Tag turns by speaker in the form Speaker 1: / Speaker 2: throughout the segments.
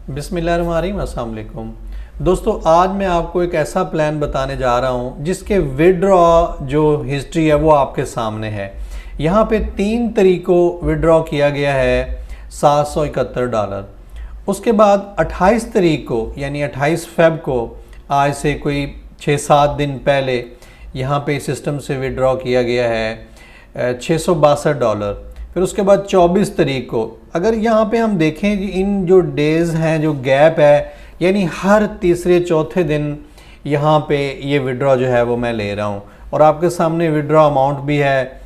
Speaker 1: बिस्मिल्लाहिर्रहमानिर्रहीम, अस्सलाम वालेकुम। दोस्तों, आज मैं आपको एक ऐसा प्लान बताने जा रहा हूं जिसके विड्रॉ जो हिस्ट्री है वो आपके सामने है। यहां पे 3 तरीकों विड्रॉ किया गया है $771। उसके बाद 28 तारीख को यानी 28 फेब को, आज से कोई 6-7 दिन पहले यहाँ पे सिस्टम से विड्रॉ किया गया है $662। फिर उसके बाद 24 तारीख को, अगर यहाँ पे हम देखें कि इन जो डेज़ हैं, जो गैप है, यानी हर तीसरे चौथे दिन यहाँ पे ये विड्रॉ जो है वो मैं ले रहा हूँ। और आपके सामने विड्रॉ अमाउंट भी है,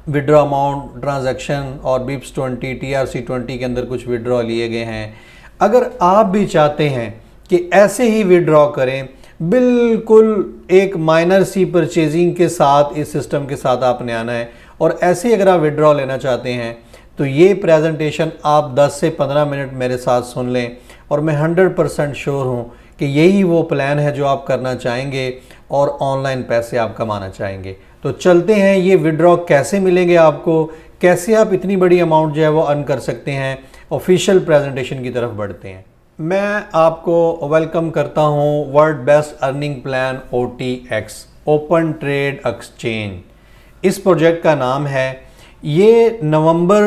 Speaker 1: विड्रॉ अमाउंट, ट्रांजैक्शन और बिप्स 20 TRC20 के अंदर कुछ विड्रॉ लिए गए हैं। अगर आप भी चाहते हैं कि ऐसे ही विड्रॉ करें, बिल्कुल एक माइनर सी परचेजिंग के साथ, इस सिस्टम के साथ आपने आना है और ऐसे ही अगर आप विड्रॉ लेना चाहते हैं तो ये प्रेजेंटेशन आप 10 से 15 मिनट मेरे साथ सुन लें और मैं 100% श्योर हूँ कि यही वो प्लान है जो आप करना चाहेंगे और ऑनलाइन पैसे आप कमाना चाहेंगे। तो चलते हैं, ये विड्रॉ कैसे मिलेंगे आपको, कैसे आप इतनी बड़ी अमाउंट जो है वो अर्न कर सकते हैं। ऑफिशियल प्रेजेंटेशन की तरफ बढ़ते हैं। मैं आपको वेलकम करता हूँ world best earning plan OTX, open trade exchange. इस प्रोजेक्ट का नाम है। ये नवंबर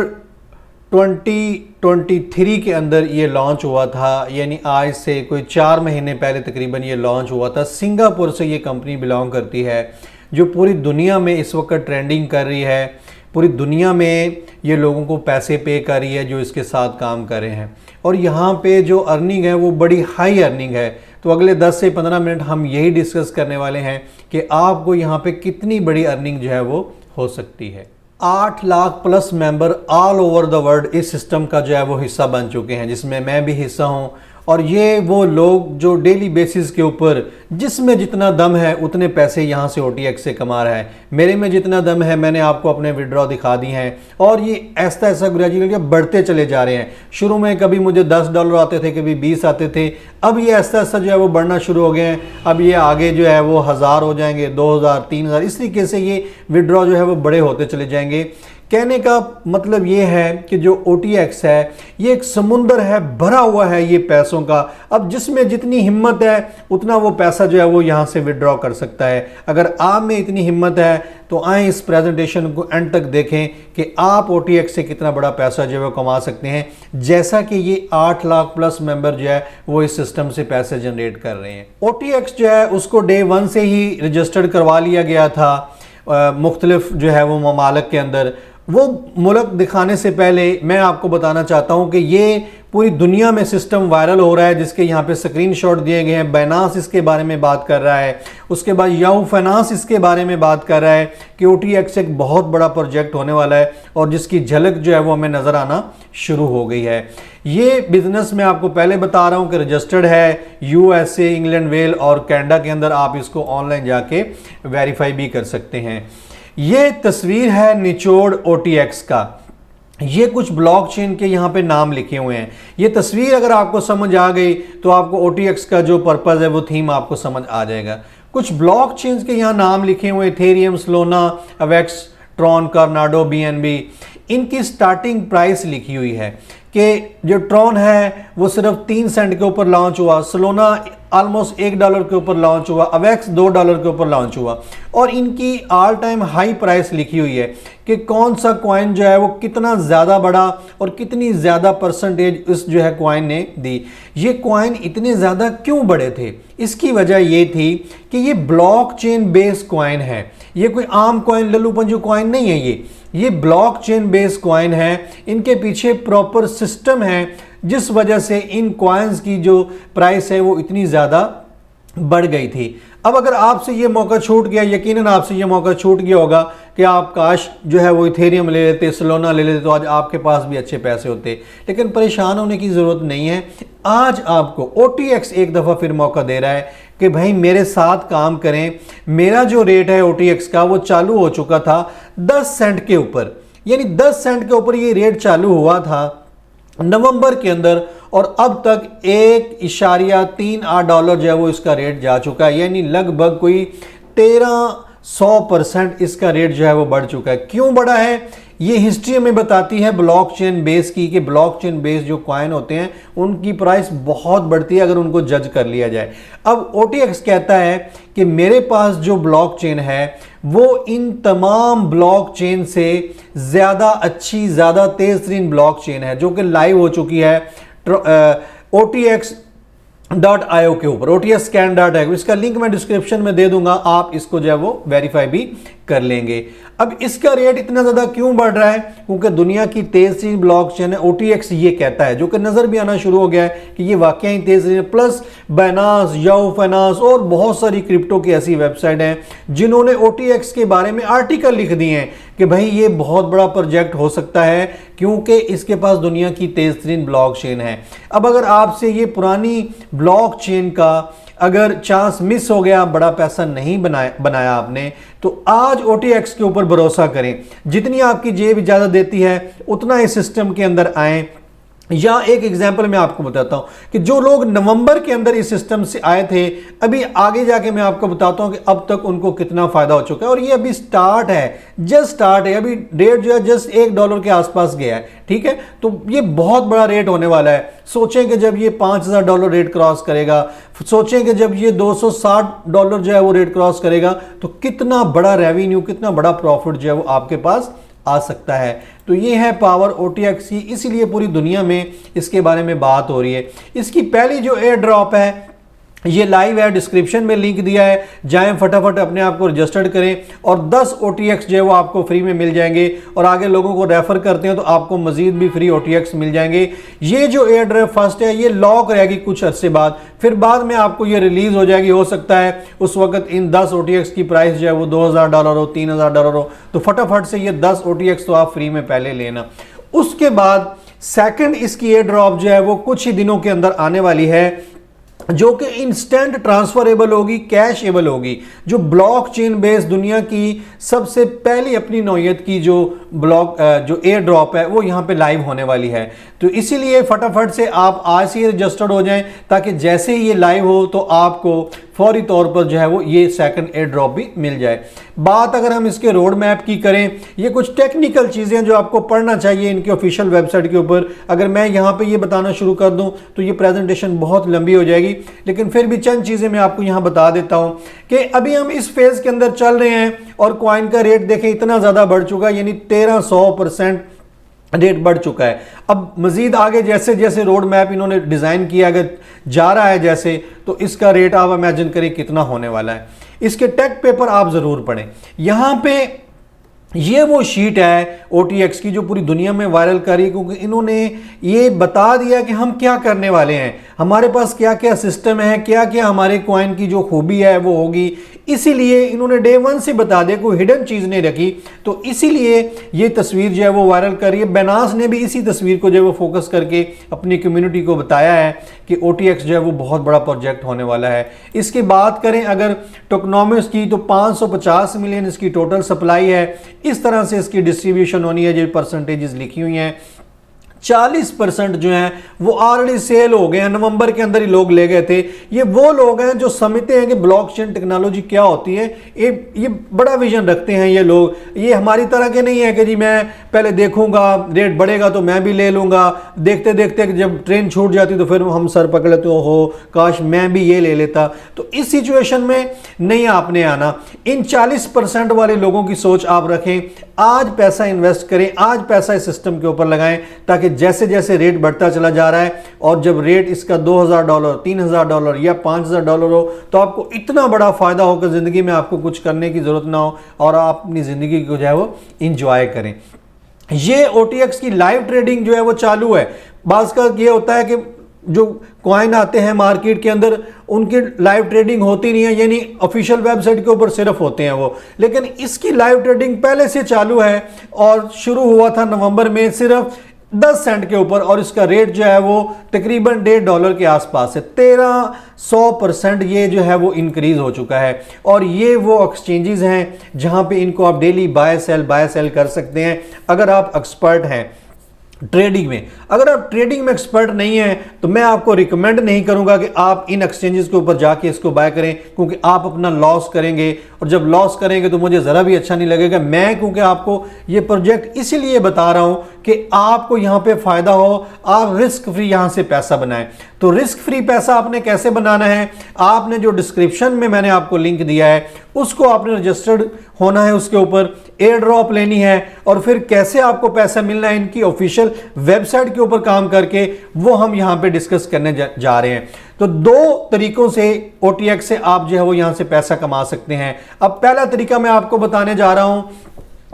Speaker 1: 2023 के अंदर ये लॉन्च हुआ था, यानी आज से कोई 4 महीने पहले तकरीबन ये लॉन्च हुआ था। सिंगापुर से ये कंपनी बिलोंग करती है जो पूरी दुनिया में इस वक्त ट्रेंडिंग कर रही है। पूरी दुनिया में ये लोगों को पैसे पे कर रही है जो इसके साथ काम कर रहे हैं, और यहाँ पे जो अर्निंग है वो बड़ी हाई अर्निंग है। तो अगले 10 से 15 मिनट हम यही डिस्कस करने वाले हैं कि आपको यहाँ पे कितनी बड़ी अर्निंग जो है वो हो सकती है। 8 lakh plus member all over the world इस सिस्टम का जो है वो हिस्सा बन चुके हैं, जिसमें मैं भी हिस्सा हूँ। और ये वो लोग जो डेली बेसिस के ऊपर, जिसमें जितना दम है उतने पैसे यहाँ से OTX से कमा रहा है। मेरे में जितना दम है मैंने आपको अपने विड्रॉ दिखा दी हैं और ये ऐसा ऐसा ग्रेजुअली बढ़ते चले जा रहे हैं। शुरू में कभी मुझे $10 आते थे, कभी 20 आते थे, अब ये ऐसा ऐसा जो है वो बढ़ना शुरू हो गए हैं। अब ये आगे जो है वो 1000 हो जाएंगे, 2000, 3000, इस तरीके से ये विड्रॉ जो है वो बड़े होते चले जाएंगे। कहने का मतलब ये है कि जो OTX है ये एक समुंदर है, भरा हुआ है ये पैसों का। अब जिसमें जितनी हिम्मत है उतना वो पैसा जो है वो यहाँ से विड्रॉ कर सकता है। अगर आप में इतनी हिम्मत है तो आए इस प्रेजेंटेशन को एंड तक देखें कि आप OTX से कितना बड़ा पैसा जो है वो कमा सकते हैं, जैसा कि ये 8 लाख प्लस मेंबर जो है वो इस सिस्टम से पैसे जनरेट कर रहे हैं। OTX जो है उसको डे 1 से ही रजिस्टर्ड करवा लिया गया था मुख्तलिफ जो है वो ममालिक के अंदर। वो मुल्क दिखाने से पहले मैं आपको बताना चाहता हूं कि ये पूरी दुनिया में सिस्टम वायरल हो रहा है, जिसके यहाँ पे स्क्रीनशॉट दिए गए हैं। बाइनांस इसके बारे में बात कर रहा है, उसके बाद याहू फाइनेंस इसके बारे में बात कर रहा है कि OTX एक बहुत बड़ा प्रोजेक्ट होने वाला है और जिसकी झलक जो है वो हमें नज़र आना शुरू हो गई है। ये बिजनेस मैं आपको पहले बता रहा हूँ कि रजिस्टर्ड है USA, इंग्लैंड, वेल और कनाडा के अंदर। आप इसको ऑनलाइन जाके वेरीफाई भी कर सकते हैं। ये तस्वीर है निचोड़ OTX का। ये कुछ ब्लॉकचेन के यहाँ पे नाम लिखे हुए हैं। ये तस्वीर अगर आपको समझ आ गई तो आपको OTX का जो पर्पस है वो थीम आपको समझ आ जाएगा। कुछ ब्लॉकचेन के यहाँ नाम लिखे हुए, Ethereum, Solana, Avax, Tron, Cardano, BNB। इनकी स्टार्टिंग प्राइस लिखी हुई है कि जो ट्रॉन है वो सिर्फ 3 सेंट के ऊपर लॉन्च हुआ, सोलाना ऑलमोस्ट $1 के ऊपर लॉन्च हुआ, अवेक्स $2 के ऊपर लॉन्च हुआ। और इनकी ऑल टाइम हाई प्राइस लिखी हुई है कि कौन सा कॉइन जो है वो कितना ज़्यादा बड़ा और कितनी ज़्यादा परसेंटेज इस जो है कॉइन ने दी। ये कॉइन इतने ज़्यादा क्यों बड़े थे? इसकी वजह ये थी कि ये ब्लॉकचेन बेस्ड कॉइन है। ये कोई आम कॉइन, लल्लू पंजू कॉइन नहीं है। ये ब्लॉकचेन बेस्ड कॉइन है। इनके पीछे प्रॉपर सिस्टम है, जिस वजह से इन कॉइन्स की जो प्राइस है वो इतनी ज़्यादा बढ़ गई थी। अब अगर आपसे ये मौका छूट गया, यकीनन आपसे ये मौका छूट गया होगा कि आप काश जो है वो इथेरियम ले लेते, सोलाना ले लेते, तो आज आपके पास भी अच्छे पैसे होते। लेकिन परेशान होने की ज़रूरत नहीं है। आज आपको OTX एक दफ़ा फिर मौका दे रहा है कि भाई मेरे साथ काम करें। मेरा जो रेट है OTX का वो चालू हो चुका था 10 सेंट के ऊपर, यानी 10 सेंट के ऊपर ये रेट चालू हुआ था नवंबर के अंदर, और अब तक $1.38 जो है वो इसका रेट जा चुका है, यानी लगभग कोई 1300% इसका रेट जो है वो बढ़ चुका है। क्यों बढ़ा है? ये हिस्ट्री हमें बताती है ब्लॉकचेन बेस की, कि ब्लॉकचेन बेस जो कॉइन होते हैं उनकी प्राइस बहुत बढ़ती है अगर उनको जज कर लिया जाए। अब OTX कहता है कि मेरे पास जो ब्लॉकचेन है वो इन तमाम ब्लॉकचेन से ज़्यादा अच्छी, ज़्यादा तेज़ तरीन ब्लॉकचेन है जो कि लाइव हो चुकी है OTX.io के ऊपर, OTXScan.io। इसका लिंक मैं डिस्क्रिप्शन में दे दूंगा, आप इसको जो है वो वेरीफाई भी कर लेंगे। अब इसका रेट इतना ज़्यादा क्यों बढ़ रहा है? क्योंकि दुनिया की तेज़ तरीन ब्लॉकचेन है, OTX ये कहता है, जो कि नज़र भी आना शुरू हो गया है कि ये वाकई ही तेज़ है। प्लस बाइनांस, याहू फाइनेंस और बहुत सारी क्रिप्टो की ऐसी वेबसाइट हैं जिन्होंने OTX के बारे में आर्टिकल लिख दिए हैं कि भाई ये बहुत बड़ा प्रोजेक्ट हो सकता है क्योंकि इसके पास दुनिया की तेज़ तरीन ब्लॉकचेन है। अब अगर आपसे ये पुरानी ब्लॉकचेन का अगर चांस मिस हो गया, बड़ा पैसा नहीं बनाया आपने, तो आज OTX के ऊपर भरोसा करें। जितनी आपकी जेब इजाज़त देती है उतना इस सिस्टम के अंदर आएँ। या एक एग्जांपल मैं आपको बताता हूं कि जो लोग नवंबर के अंदर इस सिस्टम से आए थे, अभी आगे जाके मैं आपको बताता हूं कि अब तक उनको कितना फायदा हो चुका है। और ये अभी स्टार्ट है, जस्ट स्टार्ट है, अभी रेट जो है जस्ट $1 के आसपास गया है, ठीक है। तो ये बहुत बड़ा रेट होने वाला है। सोचें कि जब ये $5000 रेट क्रॉस करेगा, सोचें कि जब ये $260 जो है वो रेट क्रॉस करेगा, तो कितना बड़ा रेवेन्यू, कितना बड़ा प्रॉफिट जो है वो आपके पास आ सकता है। तो ये है पावर OTX की, इसीलिए पूरी दुनिया में इसके बारे में बात हो रही है। इसकी पहली जो एयर ड्रॉप है ये लाइव है, डिस्क्रिप्शन में लिंक दिया है, जाएं फटाफट अपने आप को रजिस्टर्ड करें और 10 OTX जो है वो आपको फ्री में मिल जाएंगे। और आगे लोगों को रेफर करते हैं तो आपको मजीद भी फ्री OTX मिल जाएंगे। ये जो एयर ड्रॉप फर्स्ट है ये लॉक रहेगी कुछ अरसे बाद, फिर बाद में आपको ये रिलीज हो जाएगी। हो सकता है उस वक्त इन 10 OTX की प्राइस जो है वो $2000 हो, $3000 हो, तो फटाफट से ये 10 OTX तो आप फ्री में पहले लेना। उसके बाद सेकंड इसकी एयर ड्रॉप जो है वो कुछ ही दिनों के अंदर आने वाली है, जो कि इंस्टेंट ट्रांसफरेबल होगी, कैशेबल होगी। जो ब्लॉकचेन बेस दुनिया की सबसे पहली अपनी नौयत की जो जो एयर ड्रॉप है वो यहाँ पे लाइव होने वाली है। तो इसीलिए फटाफट से आप आज ही रजिस्टर्ड हो जाएं ताकि जैसे ही ये लाइव हो तो आपको फौरी तौर पर जो है वो ये सेकंड एयर ड्रॉप भी मिल जाए। बात अगर हम इसके रोड मैप की करें, ये कुछ टेक्निकल चीज़ें जो आपको पढ़ना चाहिए इनकी ऑफिशियल वेबसाइट के ऊपर। अगर मैं यहाँ पे ये बताना शुरू कर दूँ तो ये प्रेजेंटेशन बहुत लंबी हो जाएगी, लेकिन फिर भी चंद चीज़ें मैं आपको यहाँ बता देता हूँ कि अभी हम इस फेज़ के अंदर चल रहे हैं और कॉइन का रेट देखें इतना ज़्यादा बढ़ चुका है, यानी 1300% रेट बढ़ चुका है। अब मजीद आगे जैसे जैसे रोड मैप इन्होंने डिज़ाइन किया अगर जा रहा है जैसे, तो इसका रेट आप इमेजिन करें कितना होने वाला है। इसके टेक पेपर आप ज़रूर पढ़ें। यहाँ पे ये वो शीट है OTX की जो पूरी दुनिया में वायरल कर रही है, क्योंकि इन्होंने ये बता दिया कि हम क्या करने वाले हैं, हमारे पास क्या क्या सिस्टम है, क्या क्या हमारे कॉइन की जो खूबी है वो होगी। इसीलिए इन्होंने डे 1 से बता दिया, कोई हिडन चीज़ नहीं रखी। तो इसीलिए ये तस्वीर जो है वो वायरल कर रही है। बाइनांस ने भी इसी तस्वीर को जो है वो फोकस करके अपनी कम्युनिटी को बताया है कि OTX जो है वो बहुत बड़ा प्रोजेक्ट होने वाला है। इसकी बात करें अगर टोकनॉमिक्स की, तो 550 मिलियन इसकी टोटल सप्लाई है। इस तरह से इसकी डिस्ट्रीब्यूशन होनी है, जो परसेंटेजेस लिखी हुई हैं। 40% जो हैं वो ऑलरेडी सेल हो गए हैं, नवंबर के अंदर ही लोग ले गए थे। ये वो लोग हैं जो समझते हैं कि ब्लॉकचेन टेक्नोलॉजी क्या होती है, ये बड़ा विजन रखते हैं ये लोग। ये हमारी तरह के नहीं है कि जी मैं पहले देखूंगा रेट बढ़ेगा तो मैं भी ले लूंगा, देखते देखते जब ट्रेन छूट जाती तो फिर हम सर पकड़ लेते हो काश मैं भी ये ले लेता। तो इस सिचुएशन में नहीं आपने आना। इन 40% वाले लोगों की सोच आप रखें, आज पैसा इन्वेस्ट करें, आज पैसा इस सिस्टम के ऊपर लगाएं, ताकि जैसे जैसे रेट बढ़ता चला जा रहा है और जब रेट इसका $2000, $3000 या $5000 हो तो आपको इतना बड़ा फायदा हो कि जिंदगी में आपको कुछ करने की जरूरत ना हो और आप अपनी जिंदगी को जो है वो इंजॉय करें। ये OTX की लाइव ट्रेडिंग जो है वो चालू है। बाज़ का ये होता है कि जो कॉइन आते हैं मार्केट के अंदर उनकी लाइव ट्रेडिंग होती नहीं है, यानी ऑफिशियल वेबसाइट के ऊपर सिर्फ होते हैं वो, लेकिन इसकी लाइव ट्रेडिंग पहले से चालू है और शुरू हुआ था नवंबर में सिर्फ 10 सेंट के ऊपर और इसका रेट जो है वो तकरीबन $1.5 के आसपास है। 1300% ये जो है वो इंक्रीज हो चुका है। और ये वो एक्सचेंजेस हैं जहां पे इनको आप डेली बाय सेल कर सकते हैं अगर आप एक्सपर्ट हैं। ट्रेडिंग में। अगर आप ट्रेडिंग में एक्सपर्ट नहीं हैं तो मैं आपको रिकमेंड नहीं करूंगा कि आप इन एक्सचेंजेस के ऊपर जाके इसको बाय करें, क्योंकि आप अपना लॉस करेंगे, और जब लॉस करेंगे तो मुझे ज़रा भी अच्छा नहीं लगेगा। मैं क्योंकि आपको ये प्रोजेक्ट इसीलिए बता रहा हूं कि आपको यहां पे फ़ायदा हो, आप रिस्क फ्री यहां से पैसा बनाएं। तो रिस्क फ्री पैसा आपने कैसे बनाना है, आपने जो डिस्क्रिप्शन में मैंने आपको लिंक दिया है उसको आपने रजिस्टर्ड होना है, उसके ऊपर एयर ड्रॉप लेनी है, और फिर कैसे आपको पैसा मिलना है इनकी ऑफिशियल वेबसाइट के ऊपर काम करके, वो हम यहां पे डिस्कस करने जा रहे हैं। तो दो तरीकों से OTX से आप जो है वो यहां से पैसा कमा सकते हैं। अब पहला तरीका मैं आपको बताने जा रहा हूं,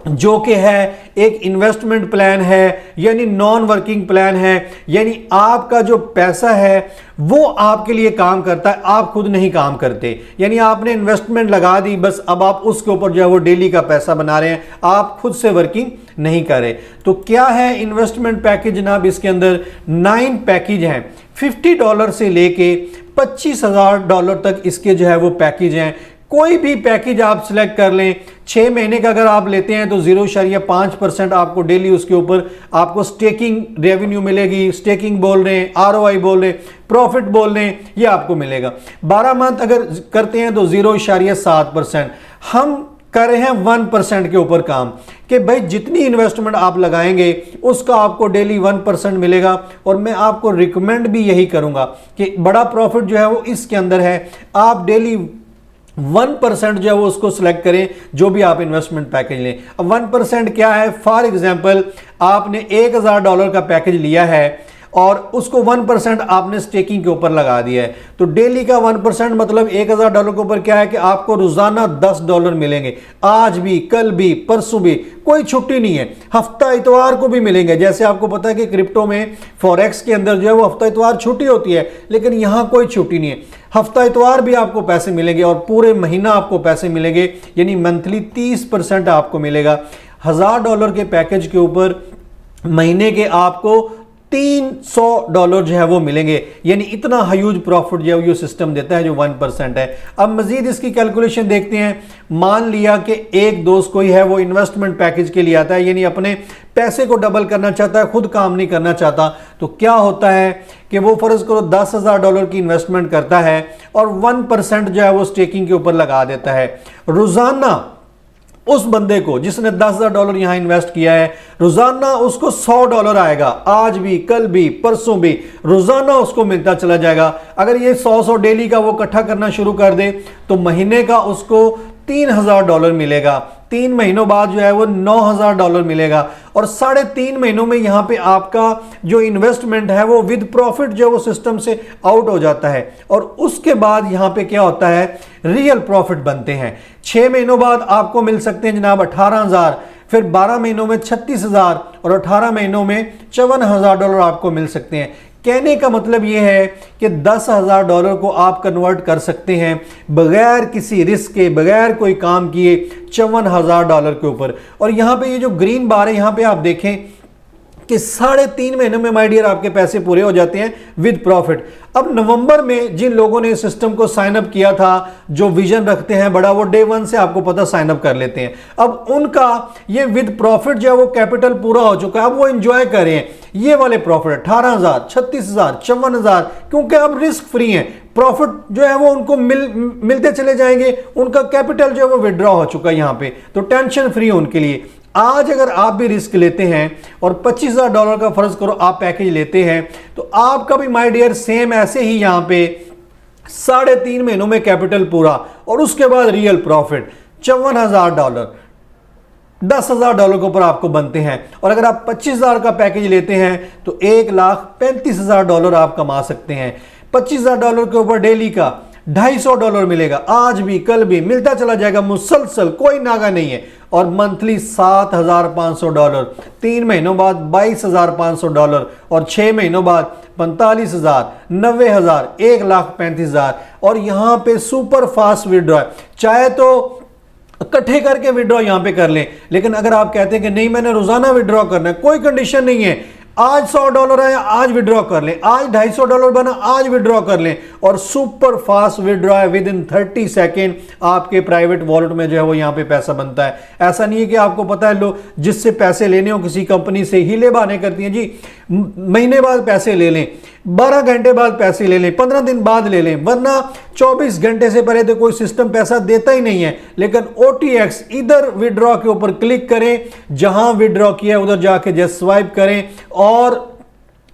Speaker 1: जो कि है एक इन्वेस्टमेंट प्लान है, यानी नॉन वर्किंग प्लान है, यानी आपका जो पैसा है वो आपके लिए काम करता है, आप खुद नहीं काम करते। यानी आपने इन्वेस्टमेंट लगा दी, बस अब आप उसके ऊपर जो है वो डेली का पैसा बना रहे हैं, आप खुद से वर्किंग नहीं कर रहे। तो क्या है इन्वेस्टमेंट पैकेज जनाब, इसके अंदर 9 पैकेज हैं, $50 से लेके $25,000 तक इसके जो है वो पैकेज हैं। कोई भी पैकेज आप सिलेक्ट कर लें, 6 महीने का अगर आप लेते हैं तो 0.5% आपको डेली उसके ऊपर आपको स्टेकिंग रेवेन्यू मिलेगी। स्टेकिंग बोल रहे हैं, ROI बोल रहे हैं, प्रॉफिट बोल रहे हैं, ये आपको मिलेगा। 12 मंथ अगर करते हैं तो 0.7%। हम कर रहे हैं 1% के ऊपर काम, कि भाई जितनी इन्वेस्टमेंट आप लगाएंगे उसका आपको डेली 1% मिलेगा। और मैं आपको रिकमेंड भी यही करूंगा कि बड़ा प्रॉफिट जो है वो इसके अंदर है, आप डेली 1% जो है वो उसको सिलेक्ट करें, जो भी आप इन्वेस्टमेंट पैकेज लें। अब 1% क्या है, फॉर एग्जांपल आपने $1,000 का पैकेज लिया है और उसको 1% आपने स्टेकिंग के ऊपर लगा दिया है, तो डेली का 1% मतलब $1,000 के ऊपर क्या है कि आपको रोजाना $10 मिलेंगे, आज भी, कल भी, परसों भी, कोई छुट्टी नहीं है, हफ्ता इतवार को भी मिलेंगे। जैसे आपको पता है कि क्रिप्टो में फॉरेक्स के अंदर जो है वो हफ्ता इतवार छुट्टी होती है, लेकिन यहां कोई छुट्टी नहीं है, हफ्ता इतवार भी आपको पैसे मिलेंगे और पूरे महीना आपको पैसे मिलेंगे, यानी मंथली 30% आपको मिलेगा। $1,000 के पैकेज के ऊपर महीने के आपको $300 जो है वो मिलेंगे, यानी इतना ह्यूज प्रॉफिट जो है ये सिस्टम देता है जो 1% है। अब मजीद इसकी कैलकुलेशन देखते हैं। मान लिया कि एक दोस्त कोई है वो इन्वेस्टमेंट पैकेज के लिए आता है, यानी अपने पैसे को डबल करना चाहता है, खुद काम नहीं करना चाहता, तो क्या होता है कि वो फर्ज करो $10,000 की इन्वेस्टमेंट करता है और 1% जो है वो स्टेकिंग के ऊपर लगा देता है। रोजाना उस बंदे को जिसने $10,000 यहां इन्वेस्ट किया है, रोजाना उसको $100 आएगा, आज भी, कल भी, परसों भी, रोजाना उसको मिलता चला जाएगा। अगर ये 100 डेली का वो इकट्ठा करना शुरू कर दे तो महीने का उसको $3,000 मिलेगा। 3 महीनों बाद जो है वो $9,000 मिलेगा, और 3.5 महीनों में यहां पे आपका जो इन्वेस्टमेंट है वो विद प्रॉफिट जो वो सिस्टम से आउट हो जाता है। और उसके बाद यहां पे क्या होता है, रियल प्रॉफिट बनते हैं। 6 महीनों बाद आपको मिल सकते हैं जनाब 18,000, फिर 12 महीनों में 36,000 और 18 महीनों में $54,000 आपको मिल सकते हैं। कहने का मतलब यह है कि $10,000 को आप कन्वर्ट कर सकते हैं बगैर किसी रिस्क के, बगैर कोई काम किए, $54,000 के ऊपर। और यहां पे ये जो ग्रीन बार है, यहां पे आप देखें कि 3.5 महीने में माय डियर आपके पैसे पूरे हो जाते हैं विद प्रॉफिट। अब नवंबर में जिन लोगों ने इस सिस्टम को साइन अप किया था, जो विजन रखते हैं बड़ा, वो डे 1 से आपको पता साइन अप कर लेते हैं। अब उनका ये विद प्रॉफिट जो है वो कैपिटल पूरा हो चुका है, अब वो एंजॉय कर रहे हैं ये वाले प्रॉफिट 18,000, 36,000, 54,000, क्योंकि अब रिस्क फ्री है। प्रॉफिट जो है वो उनको मिलते चले जाएंगे, उनका कैपिटल जो है वो विड्रॉ हो चुका है यहां पे, तो टेंशन फ्री है उनके लिए। आज अगर आप भी रिस्क लेते हैं और $25,000 का फर्ज करो आप पैकेज लेते हैं, तो आपका भी माय डियर सेम ऐसे ही यहां पे 3.5 महीनों में कैपिटल पूरा, और उसके बाद रियल प्रॉफिट $54,000, $10,000 के ऊपर आपको बनते हैं। और अगर आप 25,000 का पैकेज लेते हैं तो $1,35,000 आप कमा सकते हैं। $25,000 के ऊपर डेली का $250 मिलेगा, आज भी, कल भी, मिलता चला जाएगा मुसलसल, कोई नागा नहीं है। और मंथली $7,500, 3 महीनों बाद $22,500, और 6 महीनों बाद 45,000, 90,000, 1,35,000। और यहां पे सुपर फास्ट विड्रॉ है, चाहे तो इकट्ठे करके विड्रॉ यहां पे कर लें, लेकिन अगर आप कहते हैं कि नहीं मैंने रोजाना विड्रॉ करना है, कोई कंडीशन नहीं है, आज $100 आया, आज विड्रॉ कर लें, आज $250 बना, आज विड्रॉ कर लें, और सुपर फास्ट विड्रॉ है, विद इन 30 सेकेंड आपके प्राइवेट वॉलेट में जो है वो यहाँ पे पैसा बनता है। ऐसा नहीं है कि आपको पता है लोग जिससे पैसे लेने हो किसी कंपनी से हीले बहाने करती हैं जी, महीने बाद पैसे ले लें, 12 घंटे बाद पैसे ले लें, 15 दिन बाद ले लें, वरना 24 घंटे से पहले तो कोई सिस्टम पैसा देता ही नहीं है। लेकिन OTX इधर विड्रॉ के ऊपर क्लिक करें, जहां विड्रॉ किया उधर जाके जस्ट स्वाइप करें और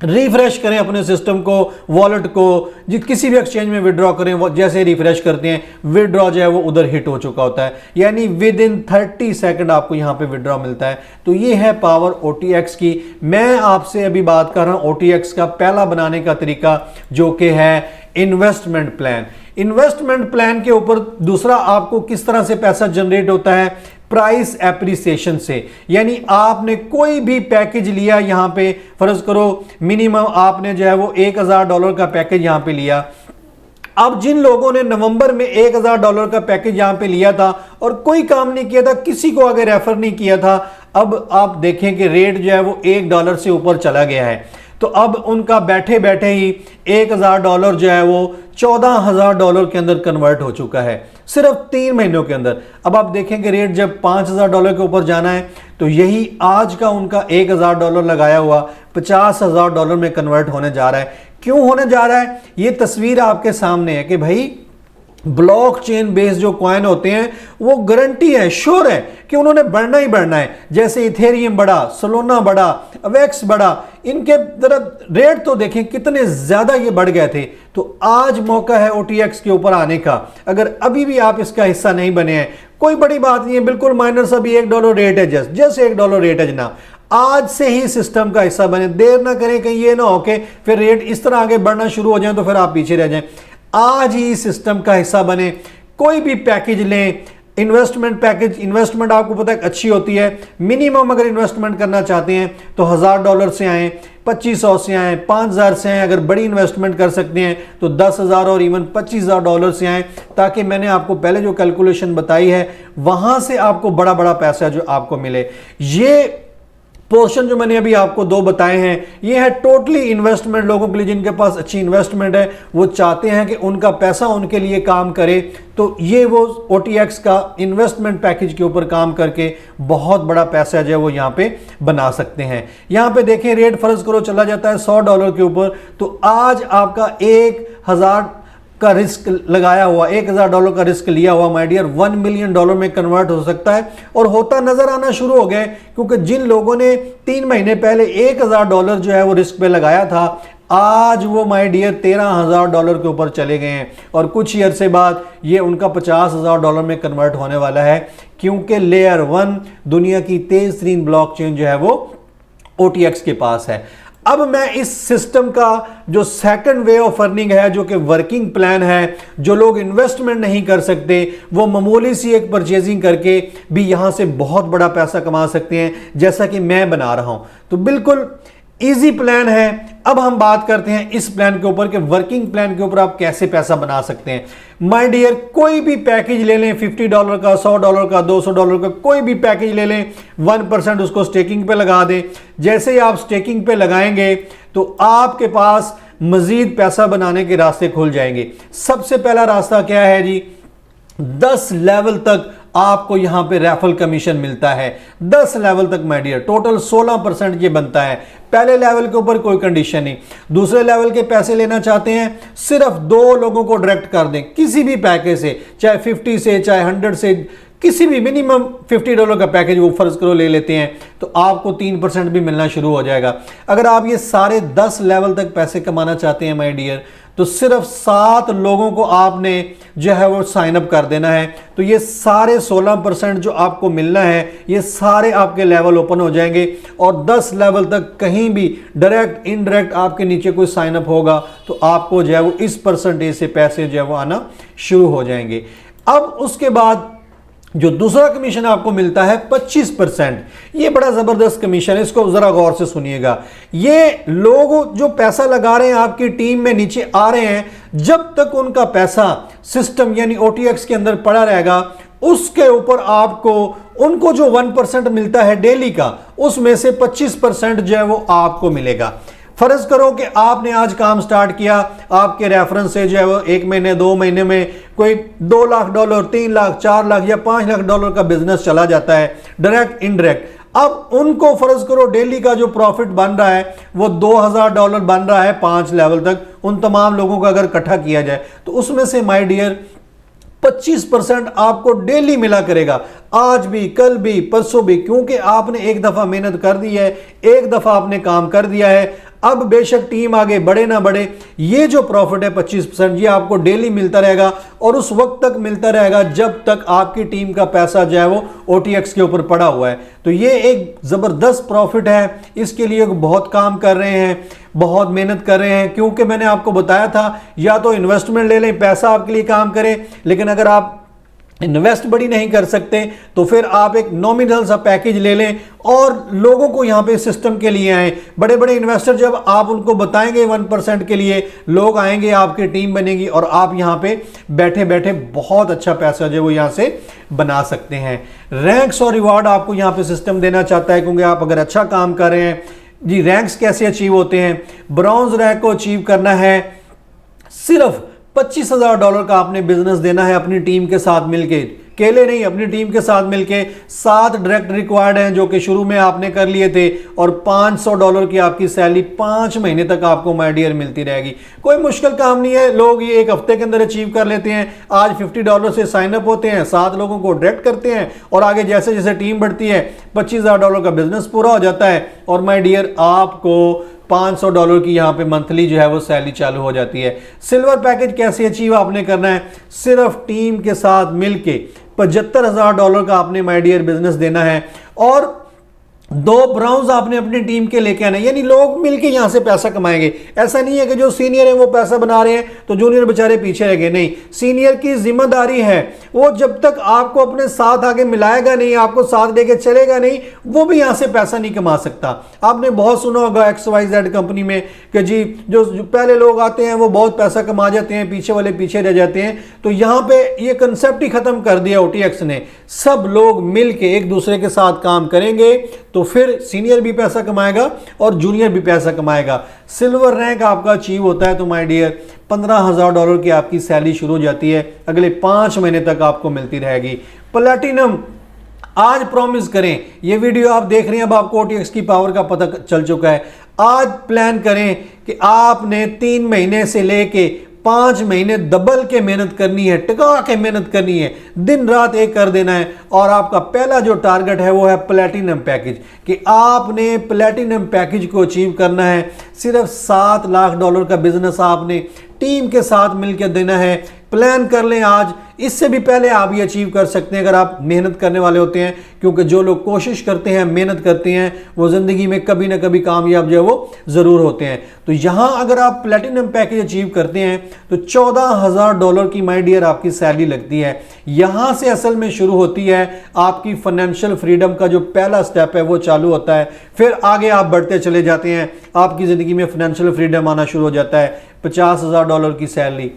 Speaker 1: रिफ्रेश करें अपने सिस्टम को, वॉलेट को, जिस किसी भी एक्सचेंज में विड्रॉ करें, वो जैसे रिफ्रेश करते हैं विड्रॉ जो है वो उधर हिट हो चुका होता है, यानी विद इन 30 सेकंड आपको यहां पे विड्रॉ मिलता है। तो ये है पावर OTX की। मैं आपसे अभी बात कर रहा हूं OTX का पहला बनाने का तरीका, जो कि है इन्वेस्टमेंट प्लान। इन्वेस्टमेंट प्लान के ऊपर दूसरा आपको किस तरह से पैसा जनरेट होता है, प्राइस एप्रिसिएशन से। यानी आपने कोई भी पैकेज लिया, यहां पे फर्ज करो मिनिमम आपने जो है वो $1000 का पैकेज यहां पे लिया। अब जिन लोगों ने नवंबर में $1000 का पैकेज यहां पे लिया था और कोई काम नहीं किया था, किसी को आगे रेफर नहीं किया था, अब आप देखें कि रेट जो है वो $1 से ऊपर चला गया है। तो अब उनका बैठे बैठे ही $1000 जो है वो $14,000 के अंदर कन्वर्ट हो चुका है, सिर्फ 3 महीनों के अंदर। अब आप देखेंगे रेट जब $5000 के ऊपर जाना है तो यही आज का उनका $1000 लगाया हुआ $50,000 में कन्वर्ट होने जा रहा है। क्यों होने जा रहा है? ये तस्वीर आपके सामने है कि भाई ब्लॉकचेन बेस्ड जो कॉइन होते हैं वो गारंटी है, श्योर है कि उन्होंने बढ़ना ही बढ़ना है। जैसे इथेरियम बढ़ा, सोलोना बढ़ा, अवेक्स बढ़ा, इनके तरफ रेट तो देखें कितने ज्यादा ये बढ़ गए थे। तो आज मौका है OTX के ऊपर आने का। अगर अभी भी आप इसका हिस्सा नहीं बने हैं, कोई बड़ी बात नहीं है, बिल्कुल माइनर सा भी $1 रेट है, जस्ट $1 रेट है जनाब। आज से ही सिस्टम का हिस्सा बने, देर ना करें, कहीं ये ना हो कि फिर रेट इस तरह आगे बढ़ना शुरू हो जाए तो फिर आप पीछे रह जाएं। आज ही सिस्टम का हिस्सा बने, कोई भी पैकेज लें, इन्वेस्टमेंट पैकेज। इन्वेस्टमेंट आपको पता है अच्छी होती है। मिनिमम अगर इन्वेस्टमेंट करना चाहते हैं तो $1000 से आए, 2500 से आए, 5000 से आए। अगर बड़ी इन्वेस्टमेंट कर सकते हैं तो 10,000 और इवन $25,000 से आए, ताकि मैंने आपको पहले जो कैलकुलेशन बताई है वहां से आपको बड़ा बड़ा पैसा जो आपको मिले। ये पोर्शन जो मैंने अभी आपको 2 बताए हैं, ये है टोटली इन्वेस्टमेंट लोगों के लिए जिनके पास अच्छी इन्वेस्टमेंट है, वो चाहते हैं कि उनका पैसा उनके लिए काम करे। तो ये वो OTX का इन्वेस्टमेंट पैकेज के ऊपर काम करके बहुत बड़ा पैसा जो है वो यहाँ पे बना सकते हैं। यहाँ पे देखें रेट फर्ज करो चला जाता है $100 के ऊपर, तो आज आपका 1000 का रिस्क लगाया हुआ, $1000 का रिस्क लिया हुआ माय डियर, $1 मिलियन में कन्वर्ट हो सकता है। और होता नजर आना शुरू हो गया, क्योंकि जिन लोगों ने 3 महीने पहले $1000 जो है वो रिस्क पे लगाया था, आज वो माय डियर $13,000 के ऊपर चले गए हैं। और कुछ ही अरसे बाद ये उनका $50,000 में कन्वर्ट होने वाला है, क्योंकि लेयर 1 दुनिया की तेज तरीन ब्लॉकचेन जो है वो OTX के पास है। अब मैं इस सिस्टम का जो सेकंड वे ऑफ अर्निंग है, जो कि वर्किंग प्लान है, जो लोग इन्वेस्टमेंट नहीं कर सकते वो मामूली सी एक परचेजिंग करके भी यहां से बहुत बड़ा पैसा कमा सकते हैं, जैसा कि मैं बना रहा हूं। तो बिल्कुल इजी प्लान है। अब हम बात करते हैं इस प्लान के ऊपर कि वर्किंग प्लान के ऊपर आप कैसे पैसा बना सकते हैं। माय डियर, कोई भी पैकेज ले लें, $50 का, $100 का, $200 का, कोई भी पैकेज ले लें, 1% उसको स्टेकिंग पे लगा दें। जैसे ही आप स्टेकिंग पे लगाएंगे तो आपके पास मजीद पैसा बनाने के रास्ते खुल जाएंगे। सबसे पहला रास्ता क्या है जी? 10 लेवल तक आपको यहां पे रेफरल कमीशन मिलता है। 10 लेवल तक माय डियर, टोटल 16% ये बनता है। पहले लेवल के ऊपर कोई कंडीशन नहीं। दूसरे लेवल के पैसे लेना चाहते हैं, सिर्फ 2 लोगों को डायरेक्ट कर दें किसी भी पैकेज से, चाहे 50 से, चाहे 100 से, किसी भी मिनिमम $50 का पैकेज वो फर्ज करो ले लेते हैं, तो आपको 3% भी मिलना शुरू हो जाएगा। अगर आप ये सारे 10 लेवल तक पैसे कमाना चाहते हैं माय डियर, तो सिर्फ 7 लोगों को आपने जो है वो साइन अप कर देना है। तो ये सारे 16% जो आपको मिलना है, ये सारे आपके लेवल ओपन हो जाएंगे। और 10 लेवल तक कहीं भी डायरेक्ट इनडायरेक्ट आपके नीचे कोई साइन अप होगा तो आपको जो है वो इस परसेंटेज से पैसे जो है वो आना शुरू हो जाएंगे। अब उसके बाद जो दूसरा कमीशन आपको मिलता है 25%। ये बड़ा जबरदस्त कमीशन है, इसको जरा गौर से सुनिएगा। ये लोग जो पैसा लगा रहे हैं आपकी टीम में नीचे आ रहे हैं, जब तक उनका पैसा सिस्टम यानी OTX के अंदर पड़ा रहेगा, उसके ऊपर आपको उनको जो 1% मिलता है डेली का, उसमें से 25% जो है वो आपको मिलेगा। फर्ज करो कि आपने आज काम स्टार्ट किया, आपके रेफरेंस से जो है वो 1 महीने 2 महीने में कोई $2 लाख, 3 लाख, 4 लाख या $5 लाख का बिजनेस चला जाता है, डायरेक्ट इनडायरेक्ट। अब उनको फर्ज करो डेली का जो प्रॉफिट बन रहा है वो $2000 बन रहा है 5 लेवल तक, उन तमाम लोगों का अगर इकट्ठा किया जाए तो उसमें से माय डियर 25% आपको डेली मिला करेगा, आज भी, कल भी, परसों भी, क्योंकि आपने एक दफा मेहनत कर दी है, एक दफा आपने काम कर दिया है। अब बेशक टीम आगे बढ़े ना बढ़े, ये जो प्रॉफिट है 25% ये आपको डेली मिलता रहेगा और उस वक्त तक मिलता रहेगा जब तक आपकी टीम का पैसा जो है वो OTX के ऊपर पड़ा हुआ है। तो ये एक जबरदस्त प्रॉफिट है, इसके लिए बहुत काम कर रहे हैं, बहुत मेहनत कर रहे हैं, क्योंकि मैंने आपको बताया था या तो इन्वेस्टमेंट ले लें, पैसा आपके लिए काम करे, लेकिन अगर आप इन्वेस्ट बड़ी नहीं कर सकते तो फिर आप एक नॉमिनल सा पैकेज ले लें और लोगों को यहां पे सिस्टम के लिए आए। बड़े बड़े इन्वेस्टर जब आप उनको बताएंगे 1% के लिए, लोग आएंगे, आपकी टीम बनेगी और आप यहां पे बैठे बैठे बहुत अच्छा पैसा जो वो यहां से बना सकते हैं। रैंक्स और रिवार्ड आपको यहां पे सिस्टम देना चाहता है, क्योंकि आप अगर अच्छा काम कर रहे हैं जी। रैंक्स कैसे अचीव होते हैं? ब्रॉन्ज रैंक को अचीव करना है, सिर्फ $25,000 का आपने बिजनेस देना है अपनी टीम के साथ मिलके, अकेले नहीं, अपनी टीम के साथ मिलके। 7 डायरेक्ट रिक्वायर्ड हैं जो कि शुरू में आपने कर लिए थे और $500 की आपकी सैलरी 5 महीने तक आपको माय डियर मिलती रहेगी। कोई मुश्किल काम नहीं है, लोग ये 1 हफ्ते के अंदर अचीव कर लेते हैं। आज $50 से साइन अप होते हैं, 7 लोगों को डायरेक्ट करते हैं और आगे जैसे जैसे टीम बढ़ती है $25,000 का बिजनेस पूरा हो जाता है और माय डियर आपको $500 की यहां पे मंथली जो है वो सैलरी चालू हो जाती है। सिल्वर पैकेज कैसे अचीव आपने करना है? सिर्फ टीम के साथ मिलके $75,000 का आपने माय डियर बिजनेस देना है और 2 ब्राउन्स आपने अपनी टीम के लेके आना है, यानी लोग मिलके यहां से पैसा कमाएंगे। ऐसा नहीं है कि जो सीनियर है वो पैसा बना रहे हैं तो जूनियर बेचारे पीछे रह गए, नहीं। सीनियर की जिम्मेदारी है, वो जब तक आपको अपने साथ आगे मिलाएगा नहीं, आपको साथ लेके चलेगा नहीं, वो भी यहां से पैसा नहीं कमा सकता। आपने बहुत सुना होगा XYZ कंपनी में कि जी जो पहले लोग आते हैं वो बहुत पैसा कमा जाते हैं, पीछे वाले पीछे रह जाते हैं। तो यहां पे ये कंसेप्ट ही खत्म कर दिया OTX ने। सब लोग मिलके एक दूसरे के साथ काम करेंगे तो फिर सीनियर भी पैसा कमाएगा और जूनियर भी पैसा कमाएगा। सिल्वर रैंक आपका अचीव होता है तो माय डियर $15,000 की आपकी सैलरी शुरू हो जाती है, अगले 5 महीने तक आपको मिलती रहेगी। प्लैटिनम आज प्रॉमिस करें, ये वीडियो आप देख रहे हैं, अब आपको OTX की पावर का पता चल चुका है। आज प्लान करें कि आपने 3 महीने से लेके 5 महीने दबल के मेहनत करनी है, टिका के मेहनत करनी है, दिन रात एक कर देना है। और आपका पहला जो टारगेट है वो है प्लैटिनम पैकेज, कि आपने प्लैटिनम पैकेज को अचीव करना है। सिर्फ $7 लाख का बिजनेस आपने टीम के साथ मिलकर देना है। प्लान कर लें आज, इससे भी पहले आप ये अचीव कर सकते हैं अगर आप मेहनत करने वाले होते हैं, क्योंकि जो लोग कोशिश करते हैं, मेहनत करते हैं, वो जिंदगी में कभी ना कभी कामयाब जो है वो जरूर होते हैं। तो यहां अगर आप प्लैटिनम पैकेज अचीव करते हैं तो $14,000 की माय डियर आपकी सैलरी लगती है। यहां से असल में शुरू होती है आपकी फाइनेंशियल फ्रीडम का जो पहला स्टेप है वो चालू होता है। फिर आगे आप बढ़ते चले जाते हैं, आपकी जिंदगी में फाइनेंशियल फ्रीडम आना शुरू हो जाता है। $50,000 की सैलरी,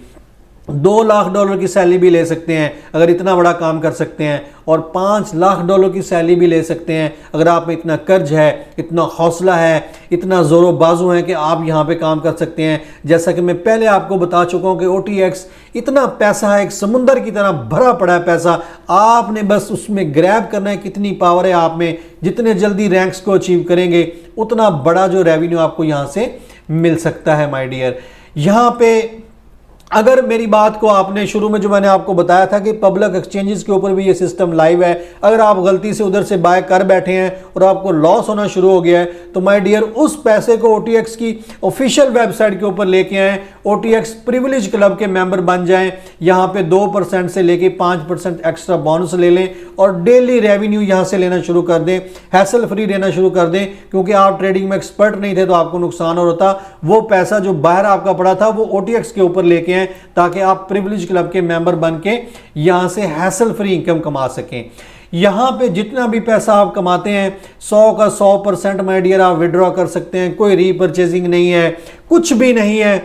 Speaker 1: $2 लाख की सैलरी भी ले सकते हैं अगर इतना बड़ा काम कर सकते हैं, और $5 लाख की सैलरी भी ले सकते हैं अगर आप में इतना कर्ज है, इतना हौसला है, इतना जोरो बाजू है कि आप यहाँ पे काम कर सकते हैं। जैसा कि मैं पहले आपको बता चुका हूँ कि OTX इतना पैसा है, एक समुंदर की तरह भरा पड़ा है पैसा, आपने बस उसमें ग्रैब करना है। कितनी पावर है आप में, जितने जल्दी रैंक्स को अचीव करेंगे उतना बड़ा जो रेवेन्यू आपको यहाँ से मिल सकता है माय डियर। यहाँ पे अगर मेरी बात को आपने शुरू में जो मैंने आपको बताया था कि पब्लिक एक्सचेंजेस के ऊपर भी ये सिस्टम लाइव है, अगर आप गलती से उधर से बाय कर बैठे हैं और आपको लॉस होना शुरू हो गया है तो माय डियर उस पैसे को OTX की ऑफिशियल वेबसाइट के ऊपर लेके आएं, OTX प्रिविलेज क्लब के मेंबर बन जाएं। यहाँ पे 2% से लेके 5% एक्स्ट्रा बोनस ले लें और डेली रेवेन्यू यहाँ से लेना शुरू कर दें, हैसल फ्री लेना शुरू कर दें, क्योंकि आप ट्रेडिंग में एक्सपर्ट नहीं थे तो आपको नुकसान हो रहा था। वो पैसा जो बाहर आपका पड़ा था वो OTX के ऊपर लेके आएं ताकि आप प्रिविलेज क्लब के मेंबर बन के यहां से हैसल फ्री इनकम कमा सकें। यहां पे जितना भी पैसा आप कमाते हैं 100 का 100% माय डियर आप विड्रॉ कर सकते हैं। कोई रीपरचेजिंग नहीं है, कुछ भी नहीं है,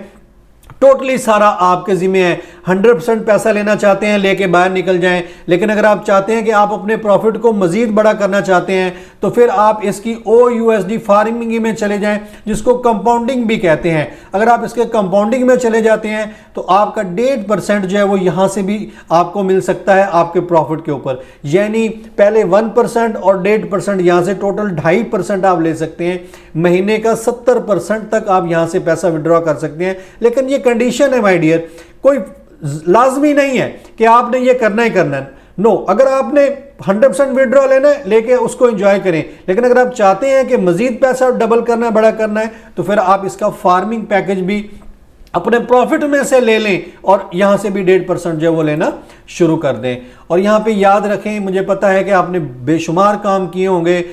Speaker 1: टोटली सारा आपके जिम्मे है। 100% पैसा लेना चाहते हैं लेके बाहर निकल जाएं। लेकिन अगर आप चाहते हैं कि आप अपने प्रॉफिट को मजीद बड़ा करना चाहते हैं तो फिर आप इसकी OUSD फार्मिंग में चले जाएं, जिसको कंपाउंडिंग भी कहते हैं। अगर आप इसके कंपाउंडिंग में चले जाते हैं तो आपका 1.5% जो है वो यहां से भी आपको मिल सकता है आपके प्रॉफिट के ऊपर। यानी पहले 1% और 1.5% यहां से टोटल 2.5% आप ले सकते हैं। महीने का 70% तक आप यहां से पैसा विड्रॉ कर सकते हैं। लेकिन ये कंडीशन है माय डियर, कोई लाजमी नहीं है कि आपने ये करना ही करना है। नो, अगर आपने 100% विड्रॉ लेना है लेके उसको एंजॉय करें। लेकिन अगर आप चाहते हैं कि मजीद पैसा डबल करना है, बड़ा करना है, तो फिर आप इसका फार्मिंग पैकेज भी अपने प्रॉफिट में से ले लें और यहां से भी 1.5% जो वो लेना शुरू कर दें। और यहां पे याद रखें, मुझे पता है कि आपने बेशुमार काम किए होंगे,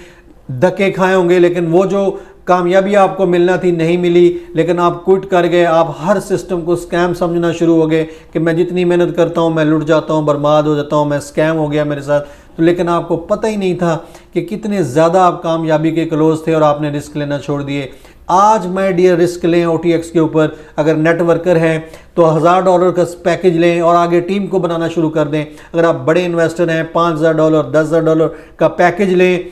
Speaker 1: धक्के खाए होंगे, लेकिन वो जो कामयाबी आपको मिलना थी नहीं मिली, लेकिन आप क्विट कर गए। आप हर सिस्टम को स्कैम समझना शुरू हो गए कि मैं जितनी मेहनत करता हूं मैं लुट जाता हूं, बर्बाद हो जाता हूं, मैं स्कैम हो गया मेरे साथ। तो लेकिन आपको पता ही नहीं था कि कितने ज़्यादा आप कामयाबी के क्लोज थे और आपने रिस्क लेना छोड़ दिए। आज माय डियर रिस्क लें OTX के ऊपर। अगर नेटवर्कर हैं तो $1000 का पैकेज लें और आगे टीम को बनाना शुरू कर दें। अगर आप बड़े इन्वेस्टर हैं $5000 $10,000 का पैकेज लें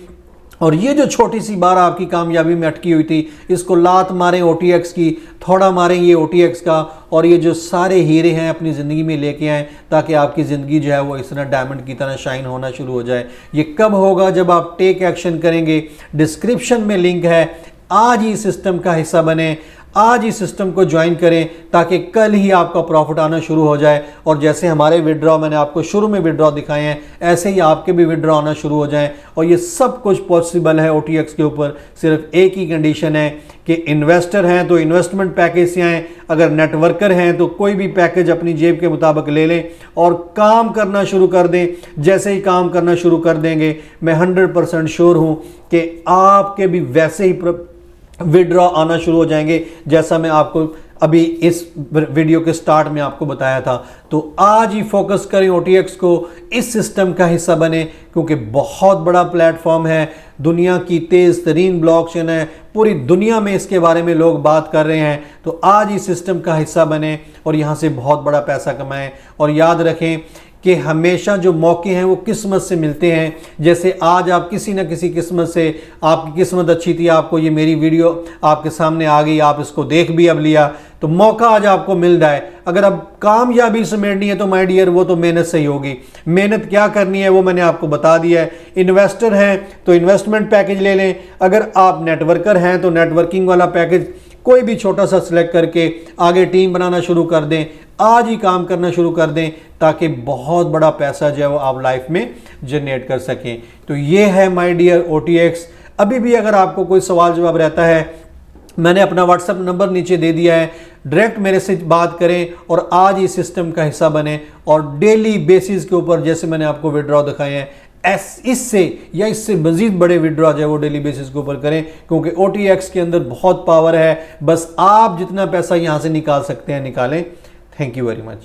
Speaker 1: और ये जो छोटी सी बार आपकी कामयाबी में अटकी हुई थी इसको लात मारें OTX की, थोड़ा मारें ये OTX का, और ये जो सारे हीरे हैं अपनी ज़िंदगी में लेके आएँ ताकि आपकी ज़िंदगी जो है वो इस तरह डायमंड की तरह शाइन होना शुरू हो जाए। ये कब होगा? जब आप टेक एक्शन करेंगे। डिस्क्रिप्शन में लिंक है, आज ही सिस्टम का हिस्सा बने, आज ही सिस्टम को ज्वाइन करें ताकि कल ही आपका प्रॉफिट आना शुरू हो जाए। और जैसे हमारे विड्रॉ मैंने आपको शुरू में विड्रॉ दिखाए हैं, ऐसे ही आपके भी विड्रॉ आना शुरू हो जाएं। और ये सब कुछ पॉसिबल है OTX के ऊपर। सिर्फ एक ही कंडीशन है कि इन्वेस्टर हैं तो इन्वेस्टमेंट पैकेज से आएँ, अगर नेटवर्कर हैं तो कोई भी पैकेज अपनी जेब के मुताबिक ले लें और काम करना शुरू कर दें। जैसे ही काम करना शुरू कर देंगे, मैं 100% श्योर हूँ कि आपके भी वैसे ही विड्रॉ आना शुरू हो जाएंगे जैसा मैं आपको अभी इस वीडियो के स्टार्ट में आपको बताया था। तो आज ही फोकस करें OTX को, इस सिस्टम का हिस्सा बने, क्योंकि बहुत बड़ा प्लेटफॉर्म है, दुनिया की तेज तरीन ब्लॉकचेन है, पूरी दुनिया में इसके बारे में लोग बात कर रहे हैं। तो आज ही सिस्टम का हिस्सा बने और यहाँ से बहुत बड़ा पैसा कमाएं। और याद रखें कि हमेशा जो मौके हैं वो किस्मत से मिलते हैं। जैसे आज आप किसी न किसी किस्मत से, आपकी किस्मत अच्छी थी, आपको ये मेरी वीडियो आपके सामने आ गई, आप इसको देख भी अब लिया, तो मौका आज आपको मिल रहा है। अगर अब कामयाबी समेटनी है तो माय डियर वो तो मेहनत से ही होगी। मेहनत क्या करनी है वो मैंने आपको बता दिया है। इन्वेस्टर हैं तो इन्वेस्टमेंट पैकेज ले लें, अगर आप नेटवर्कर हैं तो नेटवर्किंग वाला पैकेज कोई भी छोटा सा सिलेक्ट करके आगे टीम बनाना शुरू कर दें। आज ही काम करना शुरू कर दें ताकि बहुत बड़ा पैसा जो है वो आप लाइफ में जनरेट कर सकें। तो ये है माय डियर OTX। अभी भी अगर आपको कोई सवाल जवाब रहता है, मैंने अपना WhatsApp नंबर नीचे दे दिया है, डायरेक्ट मेरे से बात करें और आज ही सिस्टम का हिस्सा बने। और डेली बेसिस के ऊपर जैसे मैंने आपको विड्रॉ दिखाए हैं, इससे या इससे मजीद बड़े विड्रॉ जो है वो डेली बेसिस के ऊपर करें, क्योंकि OTX के अंदर बहुत पावर है। बस आप जितना पैसा यहाँ से निकाल सकते हैं निकालें। Thank you very much.